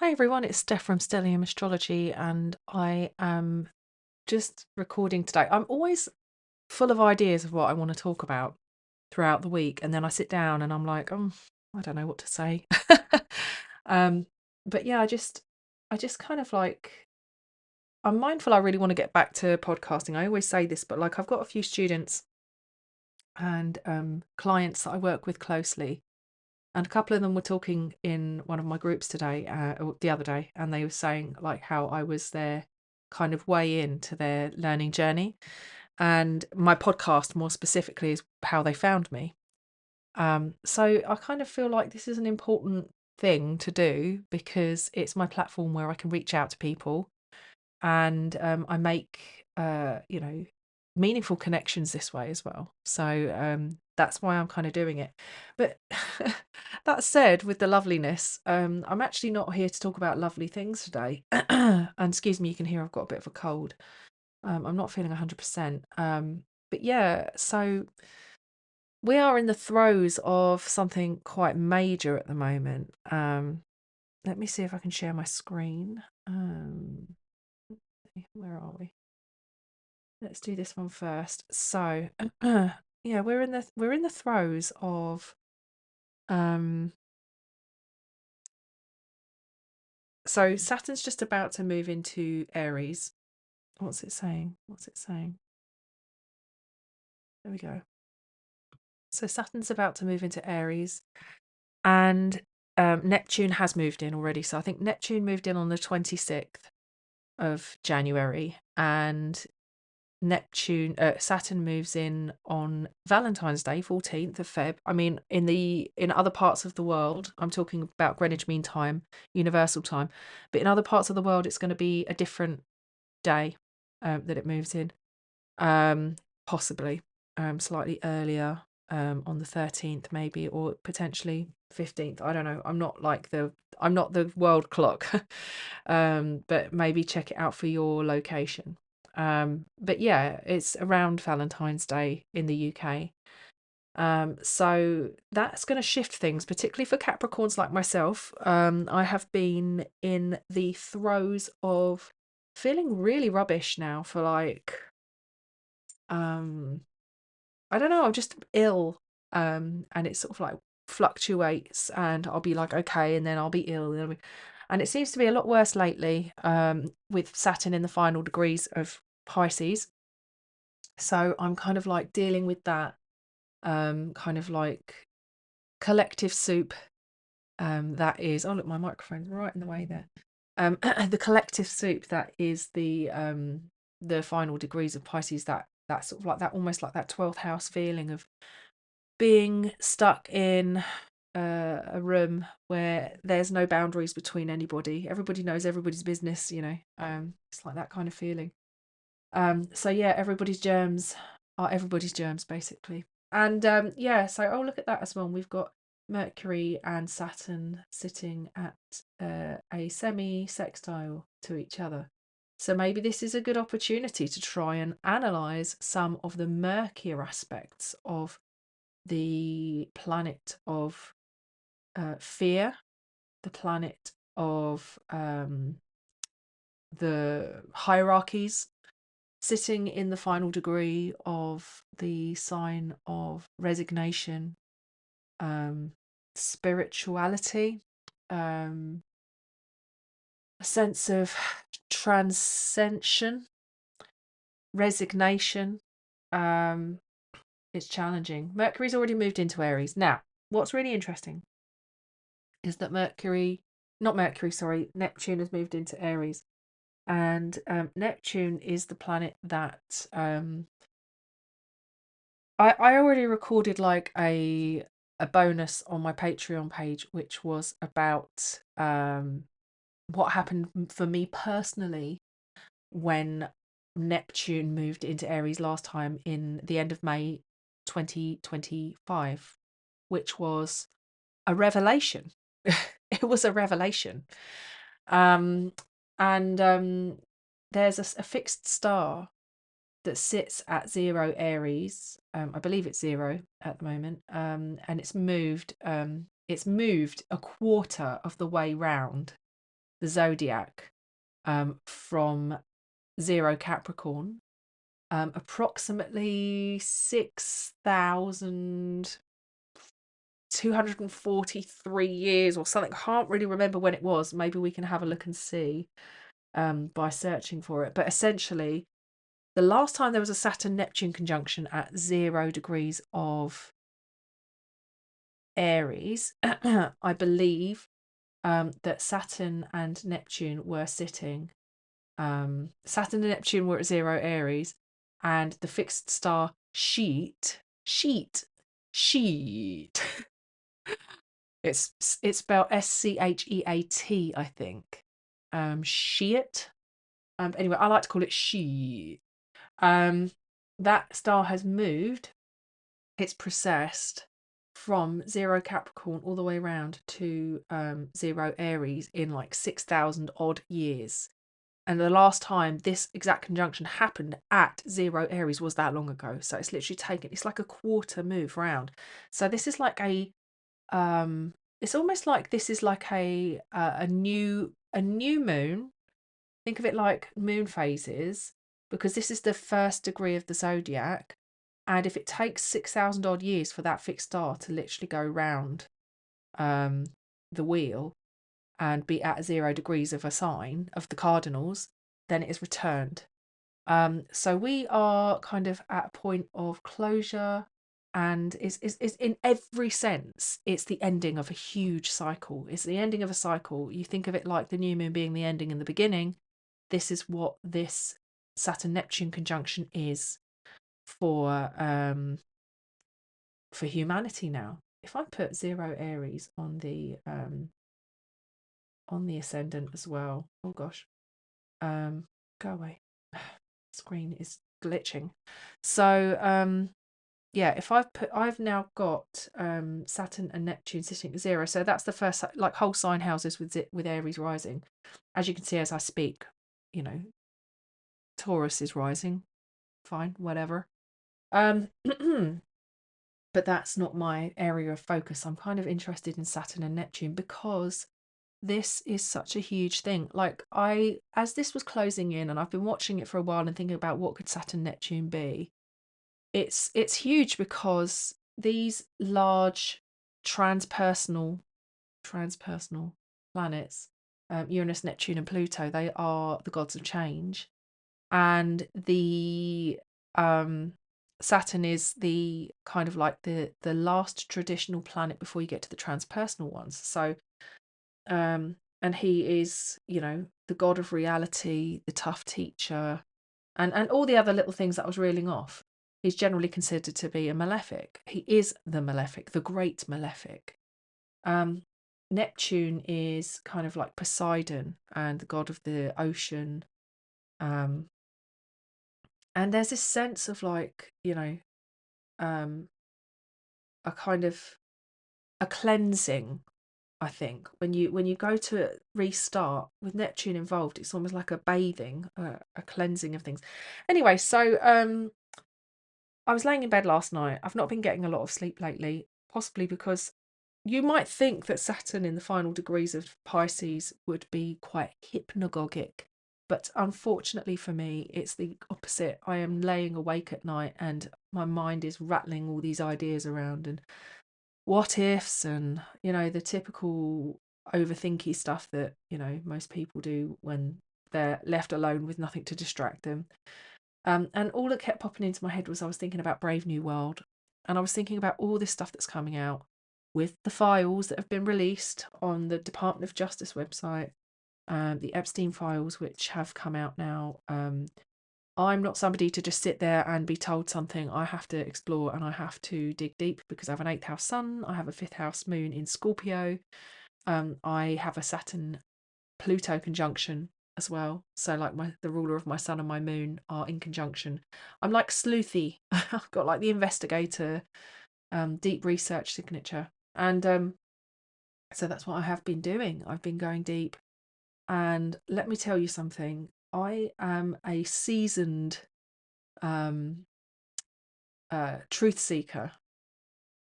Hi everyone, it's Steph from Stellium Astrology, and I am just recording today. I'm always full of ideas of what I want to talk about throughout the week, and then I sit down and I'm like, I don't know what to say. um, but yeah, I just kind of like, I'm mindful I really want to get back to podcasting. I always say this, but like I've got a few students and clients that I work with closely. And a couple of them were talking in one of my groups today, or the other day, and they were saying like how I was their kind of way into their learning journey. And my podcast, more specifically, is how they found me. So I kind of feel like this is an important thing to do because it's my platform where I can reach out to people and I make meaningful connections this way as well. So that's why I'm kind of doing it. But that said, with the loveliness, I'm actually not here to talk about lovely things today. And excuse me, you can hear I've got a bit of a cold. I'm not feeling 100%. But yeah, so we are in the throes of something quite major at the moment. Let me see if I can share my screen. Where are we? Let's do this one first. So, yeah, we're in the throes of um so Saturn's just about to move into Aries. What's it saying? What's it saying? There we go. So Saturn's about to move into Aries and Neptune has moved in already. So I think Neptune moved in on the 26th of January and Saturn moves in on Valentine's Day, 14th of Feb. I mean, in other parts of the world, I'm talking about Greenwich Mean Time, Universal Time, but in other parts of the world, it's going to be a different day that it moves in, possibly slightly earlier, on the 13th maybe, or potentially 15th. I don't know. I'm not the world clock, but maybe check it out for your location. But yeah, it's around Valentine's Day in the UK. So that's going to shift things, particularly for Capricorns like myself. I have been in the throes of feeling really rubbish now for like, um, I don't know, I'm just ill. And it sort of like fluctuates, and I'll be like, okay, and then I'll be ill. And it seems to be a lot worse lately, with Saturn in the final degrees of Pisces. So I'm kind of like dealing with that, kind of like collective soup. That is, oh look, my microphone's right in the way there. The collective soup that is the final degrees of Pisces. That sort of like that, almost like that 12th house feeling of being stuck in a room where there's no boundaries between anybody. Everybody knows everybody's business. It's like that kind of feeling. So yeah, everybody's germs are everybody's germs basically. And yeah, so oh look at that as well. We've got Mercury and Saturn sitting at a semi-sextile to each other. So maybe this is a good opportunity to try and analyze some of the murkier aspects of the planet of fear, the planet of the hierarchies, sitting in the final degree of the sign of resignation, spirituality, um, a sense of transcension, resignation. Um, it's challenging. Mercury's already moved into Aries. Now, what's really interesting is that Neptune has moved into Aries. And Neptune is the planet that I already recorded like a bonus on my Patreon page, which was about what happened for me personally when Neptune moved into Aries last time in the end of May 2025, which was a revelation. It was a revelation. Um, and there's a fixed star that sits at 0 Aries. I believe it's 0 at the moment. And it's moved a quarter of the way round the zodiac from 0 Capricorn, approximately 6,243 years or something. I can't really remember when it was. Maybe we can have a look and see by searching for it. But essentially, the last time there was a Saturn-Neptune conjunction at 0 degrees of Aries, I believe that Saturn and Neptune were sitting. Saturn and Neptune were at 0 Aries, and the fixed star Sheeeeet. It's spelled Scheat, I think. Sheeeet. Anyway, I like to call it Sheeeeet. That star has moved. It's precessed from 0 Capricorn all the way around to 0 Aries in like 6,000 odd years. And the last time this exact conjunction happened at 0 Aries was that long ago. So it's literally taken, it's like a quarter move round. So this is like it's almost like this is like a new moon. Think of it like moon phases, because this is the first degree of the zodiac. And if it takes 6,000 odd years for that fixed star to literally go round um, the wheel and be at 0 degrees of a sign of the cardinals, then it is returned. So we are kind of at a point of closure, and it's in every sense, it's the ending of a huge cycle. It's the ending of a cycle. You think of it like the new moon being the ending and the beginning. This is what this Saturn-Neptune conjunction is for humanity now. If I put 0 Aries on the ascendant as well, oh gosh, go away. Screen is glitching. So yeah, if I've now got Saturn and Neptune sitting at 0, so that's the first like whole sign houses with Aries rising. As you can see as I speak, you know, Taurus is rising. Fine, whatever. But that's not my area of focus. I'm kind of interested in Saturn and Neptune because this is such a huge thing. Like as this was closing in, and I've been watching it for a while and thinking about what could Saturn Neptune be. It's huge because these large transpersonal planets, Uranus, Neptune, and Pluto, they are the gods of change, and the Saturn is the kind of like the last traditional planet before you get to the transpersonal ones. So and he is, you know, the god of reality, the tough teacher, and all the other little things that I was reeling off. He's generally considered to be a malefic. He is the malefic, the great malefic. Um, Neptune is kind of like Poseidon and the god of the ocean. Um, and there's this sense of like, you know, a kind of a cleansing. I think when you go to restart with Neptune involved, it's almost like a bathing, a cleansing of things. Anyway, so I was laying in bed last night. I've not been getting a lot of sleep lately, possibly because you might think that Saturn in the final degrees of Pisces would be quite hypnagogic, but unfortunately for me, it's the opposite. I am laying awake at night and my mind is rattling all these ideas around and what ifs and, you know, the typical overthinky stuff that, you know, most people do when they're left alone with nothing to distract them. And all that kept popping into my head was I was thinking about Brave New World, and I was thinking about all this stuff that's coming out with the files that have been released on the Department of Justice website, the Epstein files, which have come out now. I'm not somebody to just sit there and be told something. I have to explore and I have to dig deep because I have an 8th house sun, I have a 5th house moon in Scorpio, I have a Saturn Pluto conjunction as well. So like the ruler of my sun and my moon are in conjunction. I'm like sleuthy. I've got like the investigator, deep research signature. And so that's what I have been doing. I've been going deep. And let me tell you something. I am a seasoned truth seeker.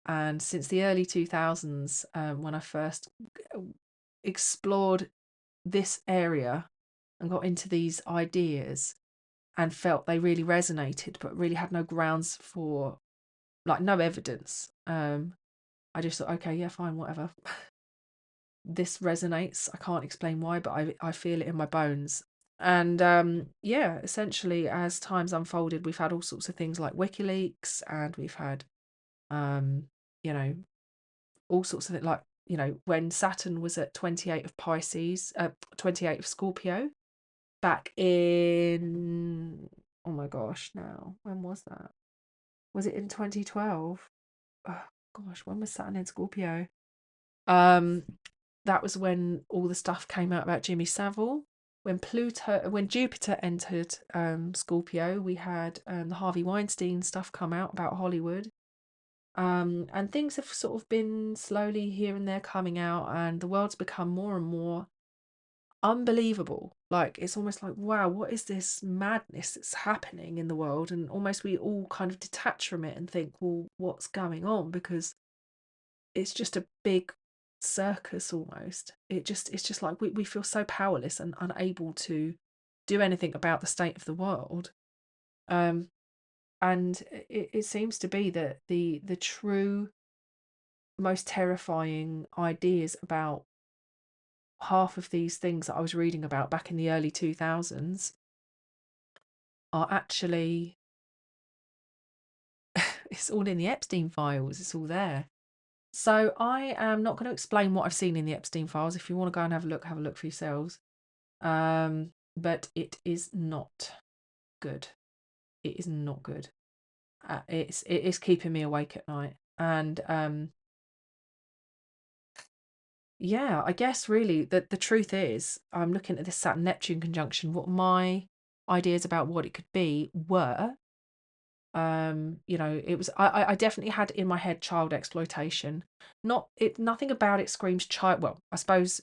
And since the early 2000s, when I first explored this area and got into these ideas and felt they really resonated, but really had no grounds for, like, no evidence. I just thought, okay, yeah, fine, whatever. This resonates. I can't explain why, but I feel it in my bones. And yeah, essentially, as times unfolded, we've had all sorts of things like WikiLeaks, and we've had, um, you know, all sorts of it, like, when Saturn was at 28 of Pisces, 28 of Scorpio, back in, oh my gosh, now, when was that? Was it in 2012? Oh gosh, when was Saturn in Scorpio? Um, that was when all the stuff came out about Jimmy Savile. When Jupiter entered Scorpio, we had the Harvey Weinstein stuff come out about Hollywood. And things have sort of been slowly here and there coming out, and the world's become more and more unbelievable. Like, it's almost like, wow, what is this madness that's happening in the world? And almost we all kind of detach from it and think, well, what's going on? Because it's just a big circus almost. It's just like we feel so powerless and unable to do anything about the state of the world. Um, and it seems to be that the true most terrifying ideas about half of these things that I was reading about back in the early 2000s are actually it's all in the Epstein files. It's all there. So I am not going to explain what I've seen in the Epstein files. If you want to go and have a look for yourselves. But it is not good. It is not good. It is keeping me awake at night. And yeah, I guess really the truth is, I'm looking at this Saturn Neptune conjunction. What my ideas about what it could be were, it was, I definitely had in my head child exploitation. Nothing about it screams child. Well, I suppose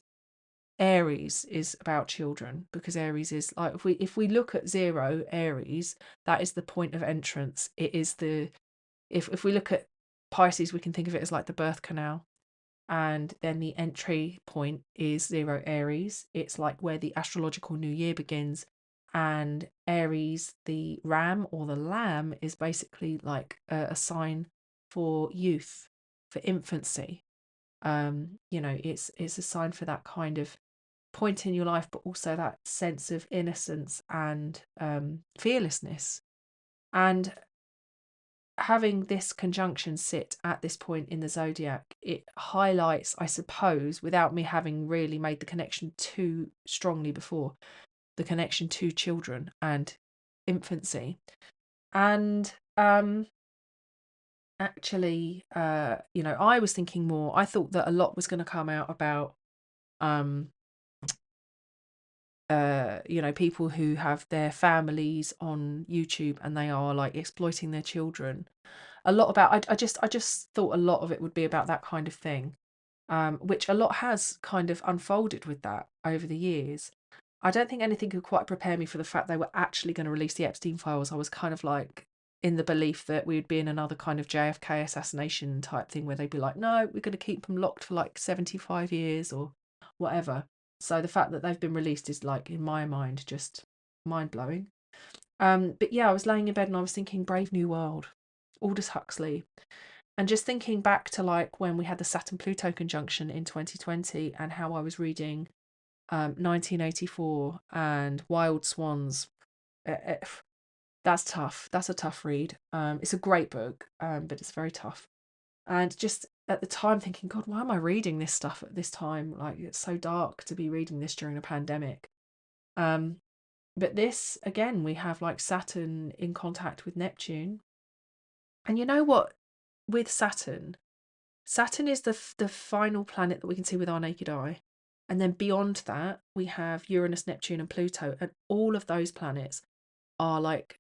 Aries is about children, because Aries is like, if we look at zero Aries, that is the point of entrance. It is the if we look at Pisces, we can think of it as like the birth canal, and then the entry point is zero Aries. It's like where the astrological new year begins, and Aries, the ram or the lamb, is basically like a sign for youth, for infancy. It's a sign for that kind of point in your life, but also that sense of innocence and fearlessness. And having this conjunction sit at this point in the zodiac, it highlights, I suppose, without me having really made the connection too strongly before, the connection to children and infancy. And actually, I was thinking more, I thought that a lot was going to come out about um people who have their families on YouTube and they are like exploiting their children. A lot about, I just thought a lot of it would be about that kind of thing, which a lot has kind of unfolded with that over the years. I don't think anything could quite prepare me for the fact they were actually going to release the Epstein files. I was kind of like in the belief that we would be in another kind of JFK assassination type thing where they'd be like, no, we're going to keep them locked for like 75 years or whatever. So the fact that they've been released is, like, in my mind, just mind blowing. But yeah, I was laying in bed and I was thinking Brave New World, Aldous Huxley, and just thinking back to like when we had the Saturn Pluto conjunction in 2020 and how I was reading 1984 and Wild Swans. That's tough. That's a tough read. It's a great book, but it's very tough. And just at the time thinking, God, why am I reading this stuff at this time? Like, it's so dark to be reading this during a pandemic. Um, but this, again, we have like Saturn in contact with Neptune. And you know what? With Saturn, Saturn is the final planet that we can see with our naked eye. And then beyond that, we have Uranus, Neptune, and Pluto. And all of those planets are like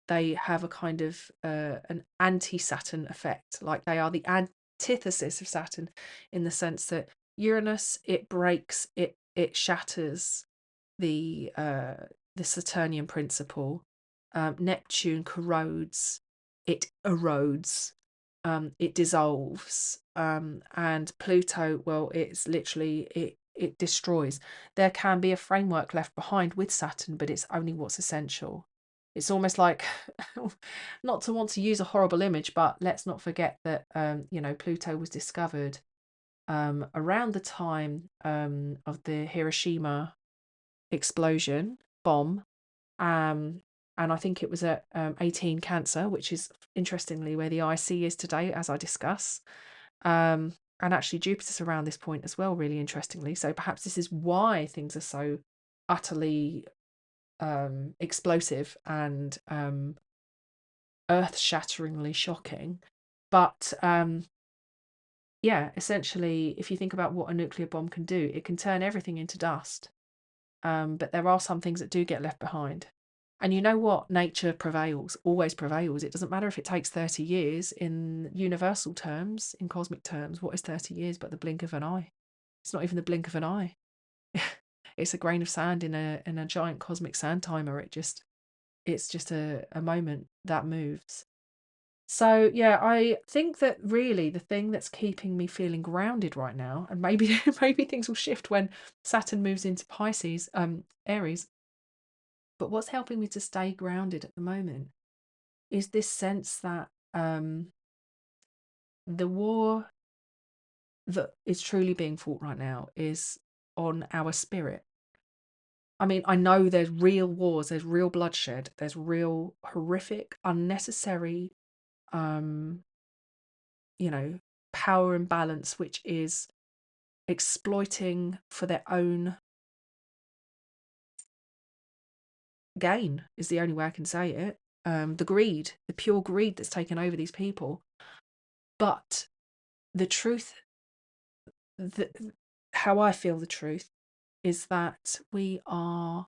they have a kind of an anti-Saturn effect. Like, they are the antithesis of Saturn, in the sense that Uranus, it breaks, it shatters the Saturnian principle. Neptune corrodes, it erodes, it dissolves, and Pluto, well, it's literally, it destroys. There can be a framework left behind with Saturn, but it's only what's essential. It's almost like, not to want to use a horrible image, but let's not forget that Pluto was discovered around the time of the Hiroshima explosion bomb, and I think it was at 18 Cancer, which is interestingly where the IC is today, as I discuss. And actually Jupiter's around this point as well, really interestingly. So perhaps this is why things are so utterly explosive and earth-shatteringly shocking. But yeah, essentially, if you think about what a nuclear bomb can do, it can turn everything into dust. But there are some things that do get left behind. And you know what? Nature prevails, always prevails. It doesn't matter if it takes 30 years in universal terms, in cosmic terms. What is 30 years but the blink of an eye? It's not even the blink of an eye. It's a grain of sand in a giant cosmic sand timer. It's just a moment that moves. So yeah, I think that really the thing that's keeping me feeling grounded right now, and maybe maybe things will shift when Saturn moves into Pisces, Aries, but what's helping me to stay grounded at the moment is this sense that the war that is truly being fought right now is on our spirit. I mean, I know there's real wars, there's real bloodshed, there's real horrific, unnecessary, um, power imbalance, which is exploiting for their own gain, is the only way I can say it. The greed, the pure greed that's taken over these people. But the truth, how I feel the truth, is that we are.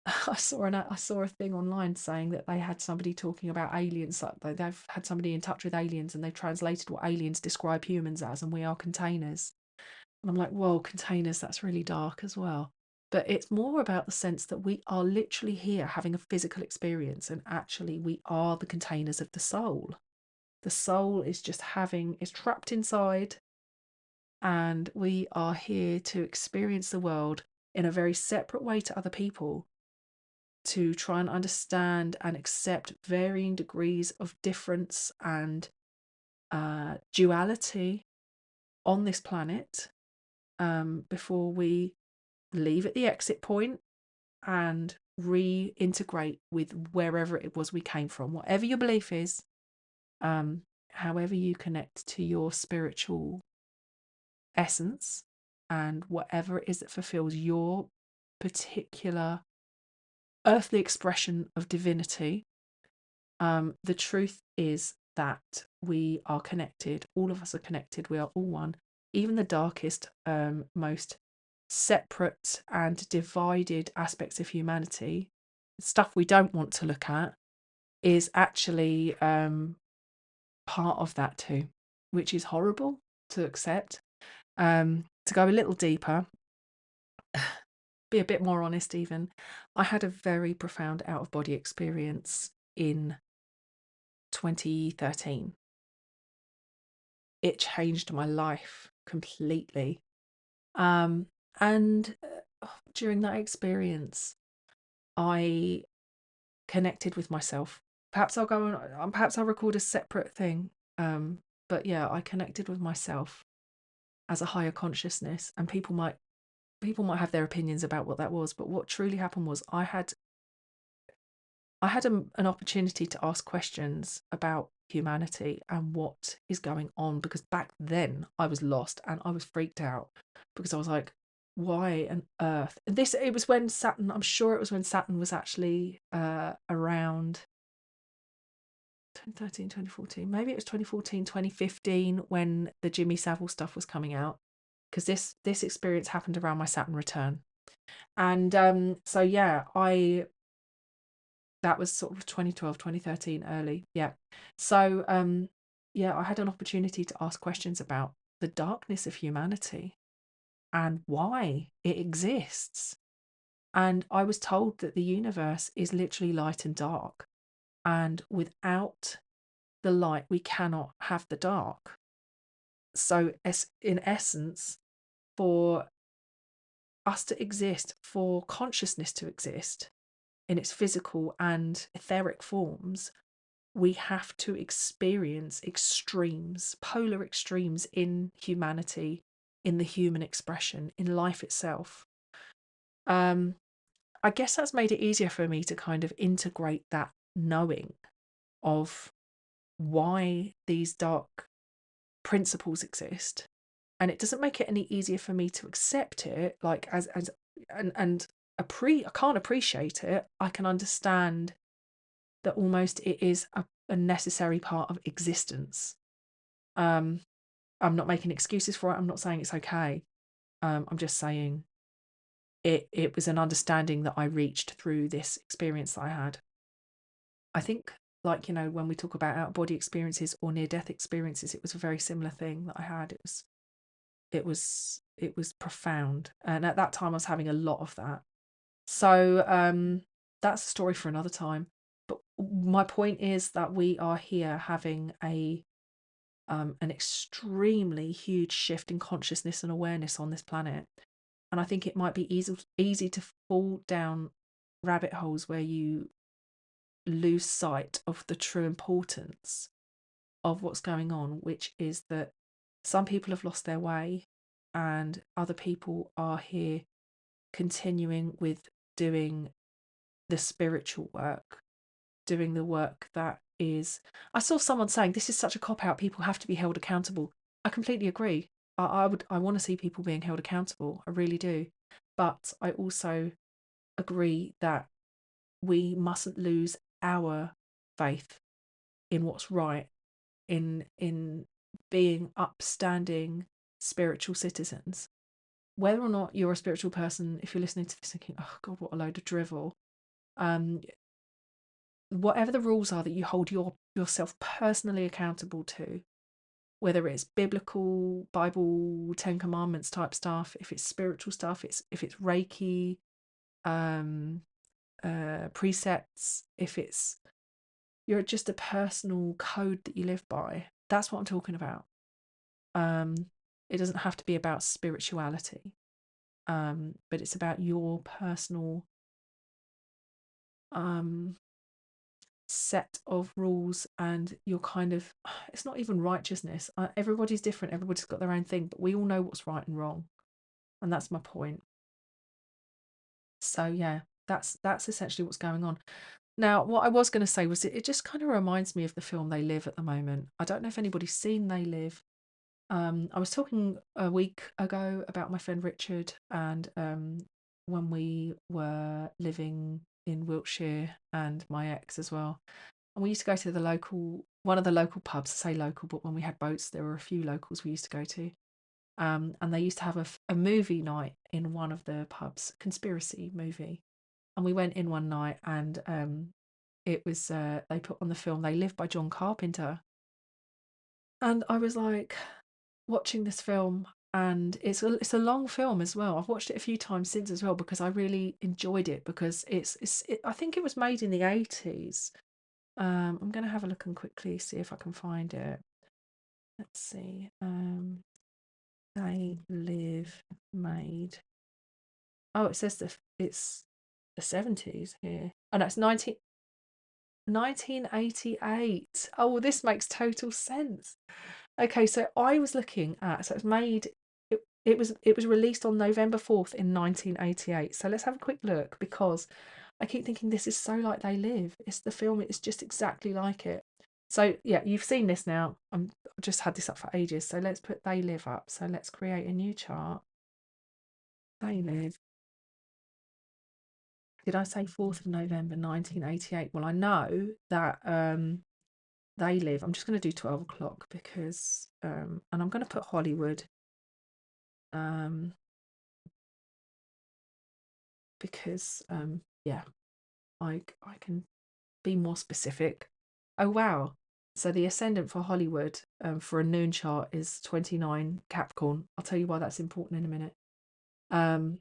I saw a thing online saying that they had somebody talking about aliens. Like they've had somebody in touch with aliens, and they've translated what aliens describe humans as, and we are containers. And I'm like, whoa, containers, that's really dark as well. But it's more about the sense that we are literally here having a physical experience, and actually we are the containers of the soul. The soul is trapped inside, and we are here to experience the world in a very separate way to other people, to try and understand and accept varying degrees of difference and duality on this planet, before we leave at the exit point and reintegrate with wherever it was we came from, whatever your belief is, however you connect to your spiritual essence, and whatever it is that fulfills your particular earthly expression of divinity. The truth is that we are connected. All of us are connected. We are all one. Even the darkest, most separate and divided aspects of humanity, stuff we don't want to look at, is actually part of that too, which is horrible to accept. To go a little deeper, be a bit more honest even, I had a very profound out-of-body experience in 2013. It changed my life completely. And during that experience, I connected with myself. Perhaps I'll record a separate thing. But yeah, I connected with myself as a higher consciousness, and people might have their opinions about what that was, but what truly happened was I had an opportunity to ask questions about humanity and what is going on, because back then I was lost and I was freaked out, because I was like, why on earth? It was when Saturn, I'm sure it was when Saturn was actually around 2013, 2014, maybe it was 2014, 2015, when the Jimmy Savile stuff was coming out, because this experience happened around my Saturn return. And so yeah, that was sort of 2012, 2013, early. Yeah. So yeah, I had an opportunity to ask questions about the darkness of humanity and why it exists. And I was told that the universe is literally light and dark, and without the light we cannot have the dark. So in essence, for us to exist, for consciousness to exist in its physical and etheric forms, we have to experience extremes, polar extremes in humanity, in the human expression, in life itself. Um, I guess that's made it easier for me to kind of integrate that knowing of why these dark principles exist. And it doesn't make it any easier for me to accept it, like as and I can't appreciate it. I can understand that almost it is a necessary part of existence. Um, I'm not making excuses for it. I'm not saying it's okay. I'm just saying it was an understanding that I reached through this experience that I had. I think, like, when we talk about out of body experiences or near death experiences, it was a very similar thing that I had. It was profound, and at that time I was having a lot of that. So that's a story for another time. But my point is that we are here having an extremely huge shift in consciousness and awareness on this planet. And I think it might be easy to fall down rabbit holes where you lose sight of the true importance of what's going on, which is that some people have lost their way and other people are here continuing with doing the spiritual work, doing the work that is. I saw someone saying this is such a cop out, people have to be held accountable. I completely agree. I want to see people being held accountable. I really do. But I also agree that we mustn't lose our faith in what's right, in being upstanding spiritual citizens. Whether or not you're a spiritual person, if you're listening to this thinking, oh God, what a load of drivel, um, whatever the rules are that you hold yourself personally accountable to, whether it's biblical, Bible, Ten Commandments type stuff, if it's spiritual stuff, if it's Reiki, um, precepts, if it's you're just a personal code that you live by. That's what I'm talking about. Um, it doesn't have to be about spirituality, but it's about your personal um, set of rules and your kind of, it's not even righteousness. Everybody's different. Everybody's got their own thing, but we all know what's right and wrong. And that's my point. So yeah, that's essentially what's going on. Now, what I was going to say was it just kind of reminds me of the film They Live at the moment. I don't know if anybody's seen They Live. I was talking a week ago about my friend Richard, and when we were living in Wiltshire, and my ex as well. And we used to go to one of the local pubs. I say local, but when we had boats, there were a few locals we used to go to. And they used to have a movie night in one of the pubs, conspiracy movie. And we went in one night, and it was they put on the film They Live by John Carpenter. And I was like watching this film, and it's a long film as well. I've watched it a few times since as well because I really enjoyed it, because I think it was made in the 80s. I'm going to have a look and quickly see if I can find it. Let's see. They Live made. Oh, it says it's the 70s here. Oh no, it's 1988. Oh, well, this makes total sense. Okay, so I was looking at, so it's made, it was released on November 4th in 1988. So let's have a quick look, because I keep thinking this is so like They Live. It's the film, it's just exactly like it. So yeah, you've seen this now. I've just had this up for ages. So let's put They Live up. So let's create a new chart. They Live. Did I say 4th of November 1988? Well, I know that They Live. I'm just going to do 12 o'clock because, and I'm going to put Hollywood, um, because, yeah, I can be more specific. Oh, wow. So the ascendant for Hollywood, for a noon chart is 29 Capricorn. I'll tell you why that's important in a minute. Um,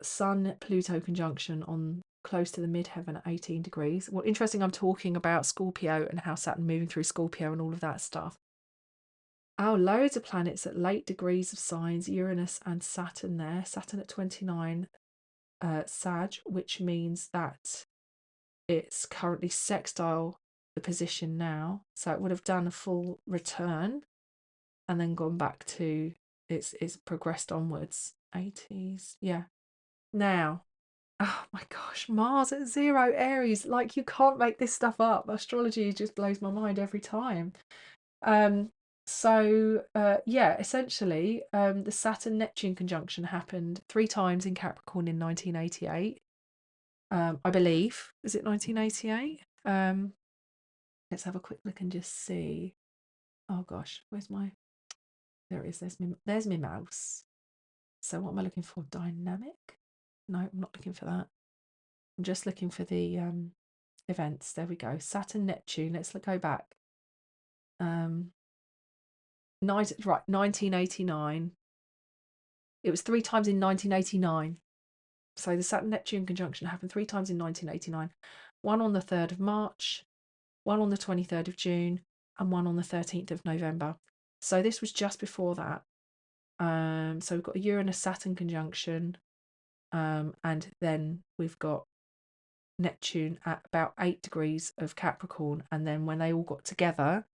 Sun Pluto conjunction on close to the midheaven at 18 degrees. Well, interesting, I'm talking about Scorpio and how Saturn moving through Scorpio and all of that stuff. Oh, loads of planets at late degrees of signs, Uranus and Saturn there. Saturn at 29 Sag, which means that it's currently sextile the position now. So it would have done a full return and then gone back to it's progressed onwards. 80s. Yeah. Now, oh my gosh, Mars at 0 Aries. Like, you can't make this stuff up. Astrology just blows my mind every time. Um, yeah, essentially, the Saturn Neptune conjunction happened 3 times in Capricorn in 1988. I believe. Is it 1988? Let's have a quick look and just see. Oh gosh, where's my? There it is. There's my mouse. So what am I looking for? Dynamic? No, I'm not looking for that. I'm just looking for the events. There we go. Saturn Neptune. Let's go back. Right, 1989. It was 3 times in 1989. So the Saturn Neptune conjunction happened 3 times in 1989. One on the 3rd of March, one on the 23rd of June, and one on the 13th of November. So this was just before that. So we've got a Uranus Saturn conjunction, and then we've got Neptune at about 8 degrees of Capricorn. And then when they all got together,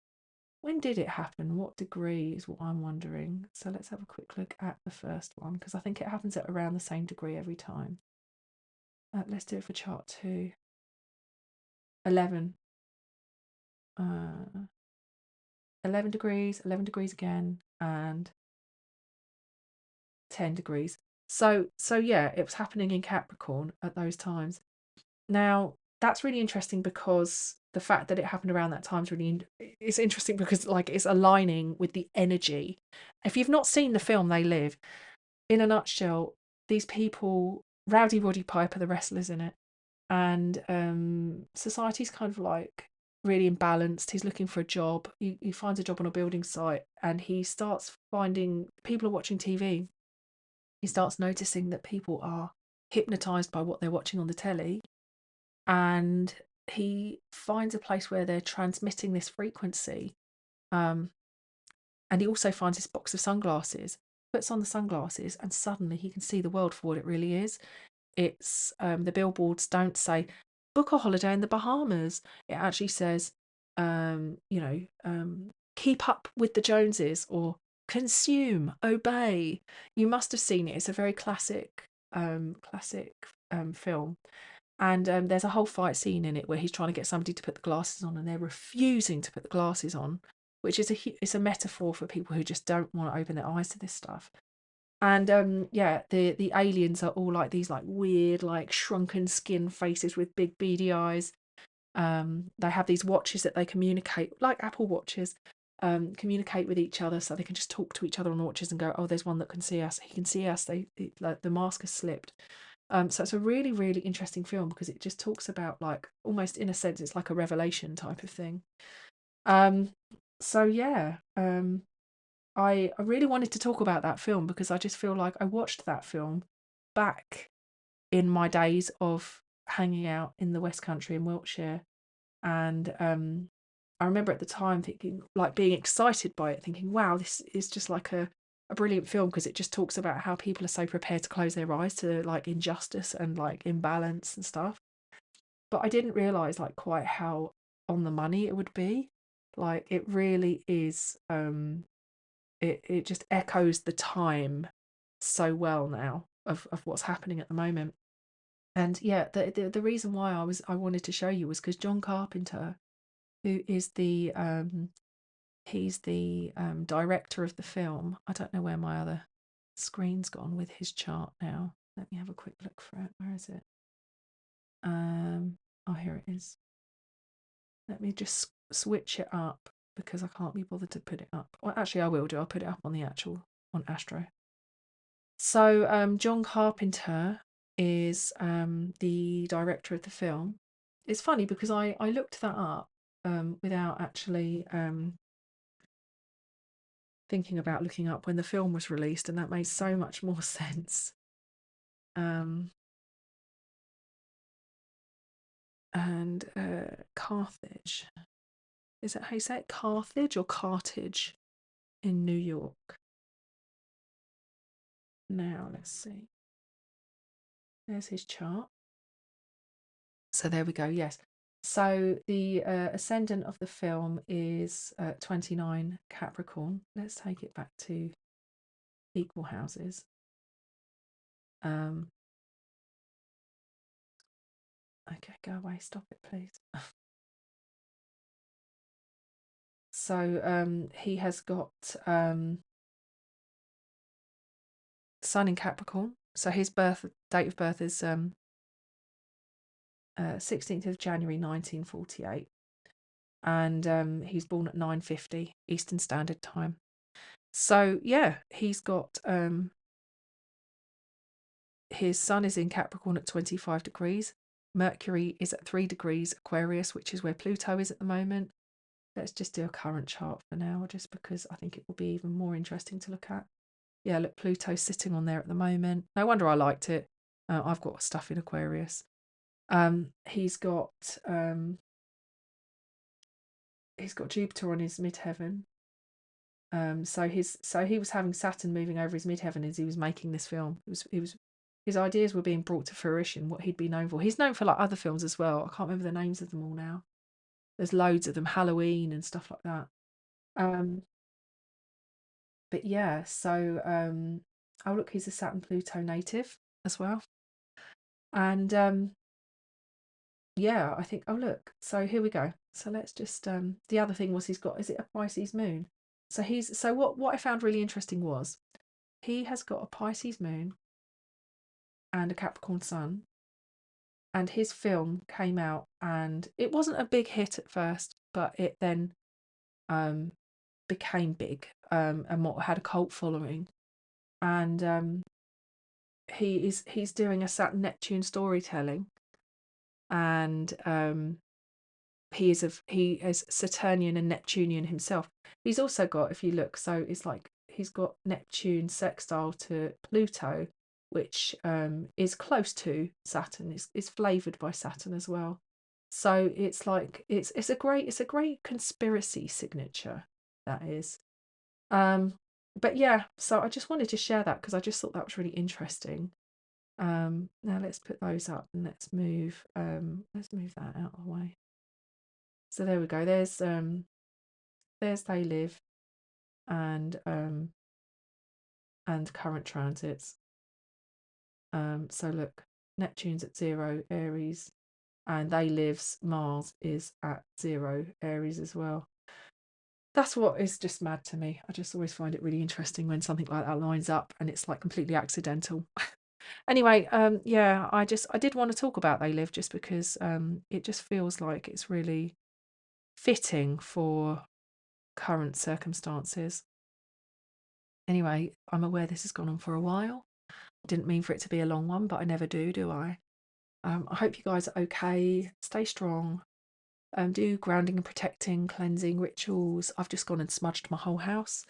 when did it happen? What degree is what I'm wondering. So let's have a quick look at the first one, because I think it happens at around the same degree every time. Let's do it for chart 2. 11. 11 degrees, 11 degrees again, and 10 degrees. So yeah, it was happening in Capricorn at those times. Now, that's really interesting because the fact that it happened around that time is really it's interesting because like it's aligning with the energy. If you've not seen the film They Live, in a nutshell, these people, Rowdy Roddy Piper, the wrestlers in it, and society's kind of like really imbalanced. He's looking for a job. He finds a job on a building site, and he starts finding people are watching TV. He starts noticing that people are hypnotized by what they're watching on the telly, and he finds a place where they're transmitting this frequency. Um, and he also finds this box of sunglasses, puts on the sunglasses, and suddenly he can see the world for what it really is. It's the billboards don't say book a holiday in the Bahamas. It actually says, keep up with the Joneses or consume, obey. You must have seen it. It's a very classic film. And there's a whole fight scene in it where he's trying to get somebody to put the glasses on, and they're refusing to put the glasses on, which is it's a metaphor for people who just don't want to open their eyes to this stuff. And yeah, the aliens are all like these like weird, like shrunken skin faces with big beady eyes. They have these watches that they communicate, like Apple watches, communicate with each other, so they can just talk to each other on the watches and go, oh, there's one that can see us. He can see us. Like the mask has slipped. So it's a really, really interesting film because it just talks about like almost in a sense it's like a revelation type of thing. Um, so yeah, I really wanted to talk about that film because I just feel like I watched that film back in my days of hanging out in the West Country in Wiltshire. And I remember at the time thinking, like being excited by it, thinking, wow, this is just like a brilliant film because it just talks about how people are so prepared to close their eyes to like injustice and like imbalance and stuff. But I didn't realise like quite how on the money it would be. Like it really is it just echoes the time so well now of what's happening at the moment. And yeah, the reason why I wanted to show you was because John Carpenter, who is the he's the director of the film. I don't know where my other screen's gone with his chart now. Let me have a quick look for it. Where is it? Oh, here it is. Let me just switch it up because I can't be bothered to put it up. Well, actually, I will do. I'll put it up on the actual on Astro. So John Carpenter is the director of the film. It's funny because I looked that up without actually thinking about looking up when the film was released, and that made so much more sense. Um, and Carthage. Is that how you say it? Carthage or Carthage? in New York. Now, let's see. There's his chart. So there we go, yes. So the ascendant of the film is 29 Capricorn. Let's take it back to equal houses. Okay, go away, stop it, please. So he has got Sun in Capricorn. So his date of birth is 16th of January 1948. And he's born at 9:50 Eastern Standard Time. So yeah, he's got his sun is in Capricorn at 25 degrees. Mercury is at 3 degrees Aquarius, which is where Pluto is at the moment. Let's just do a current chart for now, just because I think it will be even more interesting to look at. Yeah, look, Pluto's sitting on there at the moment. No wonder I liked it. I've got stuff in Aquarius. He's got Jupiter on his midheaven. So he was having Saturn moving over his midheaven as he was making this film. His ideas were being brought to fruition. What he'd be known for. He's known for like other films as well. I can't remember the names of them all now. There's loads of them, Halloween and stuff like that. But yeah, so oh look, he's a Saturn Pluto native as well. And yeah, I think, oh look, so here we go. So let's just the other thing was he's got, is it a Pisces moon? So what I found really interesting was he has got a Pisces moon and a Capricorn sun, and his film came out and it wasn't a big hit at first, but it then became big, and what had a cult following. And he's doing a Saturn Neptune storytelling, and he is Saturnian and Neptunian himself. He's also got, if you look, so it's like he's got Neptune sextile to Pluto, which is close to Saturn. It's flavored by Saturn as well. So it's like it's a great conspiracy signature, that is. But yeah, so I just wanted to share that because I just thought that was really interesting. Now let's put those up and let's move that out of the way. So there we go. There's they live, and current transits. So look, Neptune's at 0 Aries, and they lives, Mars is at 0 Aries as well. That's what is just mad to me. I just always find it really interesting when something like that lines up and it's like completely accidental. Anyway, yeah, I did want to talk about They Live just because it just feels like it's really fitting for current circumstances. Anyway, I'm aware this has gone on for a while. Didn't mean for it to be a long one, but I never do I? I hope you guys are okay. Stay strong. Do grounding and protecting, cleansing rituals. I've just gone and smudged my whole house,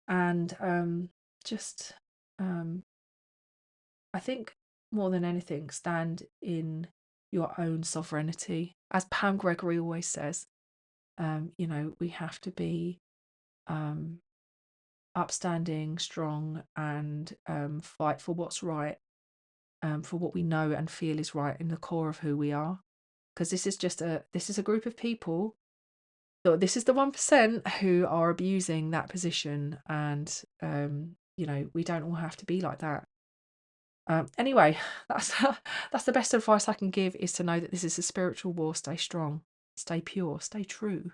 and just I think more than anything, stand in your own sovereignty. As Pam Gregory always says, we have to be upstanding, strong, and fight for what's right, for what we know and feel is right in the core of who we are. Because this is a group of people. So this is the 1% who are abusing that position, and we don't all have to be like that. Anyway, that's the best advice I can give, is to know that this is a spiritual war. Stay strong, stay pure, stay true.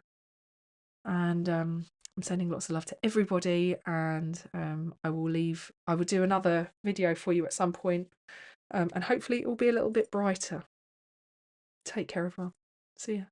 And I'm sending lots of love to everybody, and I will do another video for you at some point, and hopefully it will be a little bit brighter. Take care, everyone. See ya.